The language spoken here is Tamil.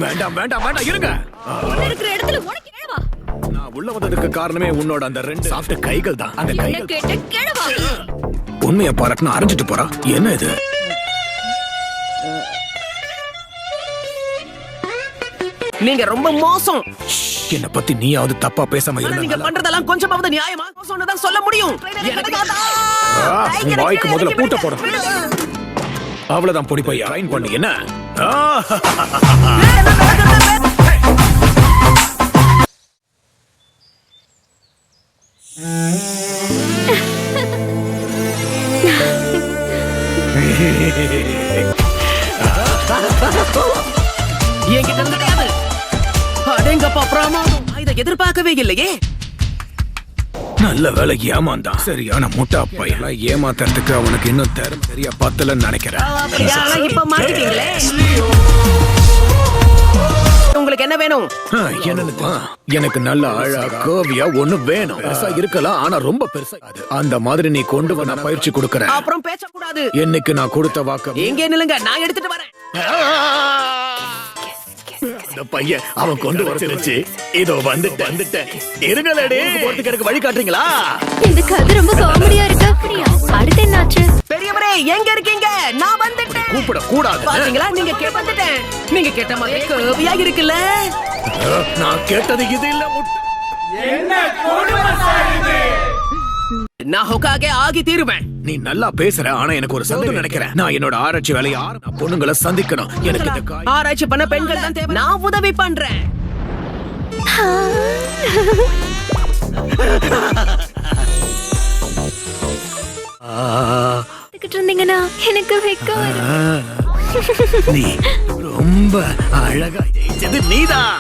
வேண்டாம் வேண்டாம் வேண்டாம் இருங்க. இருக்கிற இடத்துல உனக்கு கேளவா? நான் உள்ள வந்ததுக்கு காரணமே உன்னோட அந்த 2 சாஃப்ட் கைகள் தான். அந்த என்ன கைகள் கேட்ட கேளவா? உண்மையை பாராட்டுனா அரைஞ்சிட்டு போறா. என்ன இது? நீங்க ரொம்ப மோசம். என்ன பத்தி நீயாவது தப்பா பேசாம ஆனா நீங்க இருந்தா பண்றதெல்லாம் கொஞ்சமாவது நியாயமா சொன்னதான் சொல்ல முடியும். எனக்கு உன் வாய்க்கு முதல்ல பூட்ட போடணும். அவ்வளவுதான் பொடி பையா. ரைன் பண்ணு என்ன? என்கிட்ட இருந்து கிடையாது. அடேங்கப்பா பிரமாதம். இதை எதிர்பார்க்கவே இல்லையே. நல்ல வேலை ஏமாந்தான். சரியான முட்டா பையன். ஏமாத்துறதுக்கு அவனுக்கு இன்னும் திறமை சரியா பத்தலன்னு நினைக்கிறேன். ஆனா இப்ப மாட்டிட்டீங்களே. உங்களுக்கு என்ன வேணும்? என்னன்னு எனக்கு நல்ல அழகா கோவியா ஒண்ணு வேணும். பெருசா இருக்கலாம் ஆனா ரொம்ப பெருசா. அந்த மாதிரி நீ கொண்டு வர நான் பயிற்சி கொடுக்கறேன். அப்புறம் பேசக்கூடாது. என்னைக்கு நான் கொடுத்த வாக்க எங்கே நில்லுங்க, நான் எடுத்துட்டு வரேன். அந்த பையன் அவன் கொண்டு வந்துருச்சு. இதோ வந்துட்டேன். இருங்களேடி, போறதுக்கு எனக்கு வழி காட்டுறீங்களா? இந்த கதை ரொம்ப காமெடியா இருக்கு. அடுத்து என்னாச்சு? பெரியவரே எங்க இருக்கீங்க? நான் வந்துட்டேன். கூப்பிட கூடாது. பாத்தீங்களா, நீங்க வந்துட்டேன். நீங்க கேட்ட மாதிரி கேவியா இருக்குல்ல. நான் கேட்டது இது இல்ல. நான் ஹோக்காகே ஆகி தீருவேன். நீ நல்லா பேசுற, ஆனா எனக்கு ஒரு சந்தேகம் நினைக்கிறேன். நான் என்னோட ஆராய்ச்சி வேலையை பொண்ணுங்களை சந்திக்கணும். எனக்கு இந்த ஆராய்ச்சி பண்ண பெண்கள் தான் தேவை. நான் உதவி பண்றேன். இருந்தீங்கன்னா எனக்கு வெக்கம் வரும். நீ ரொம்ப அழகா ஜெயிச்சது நீதான்.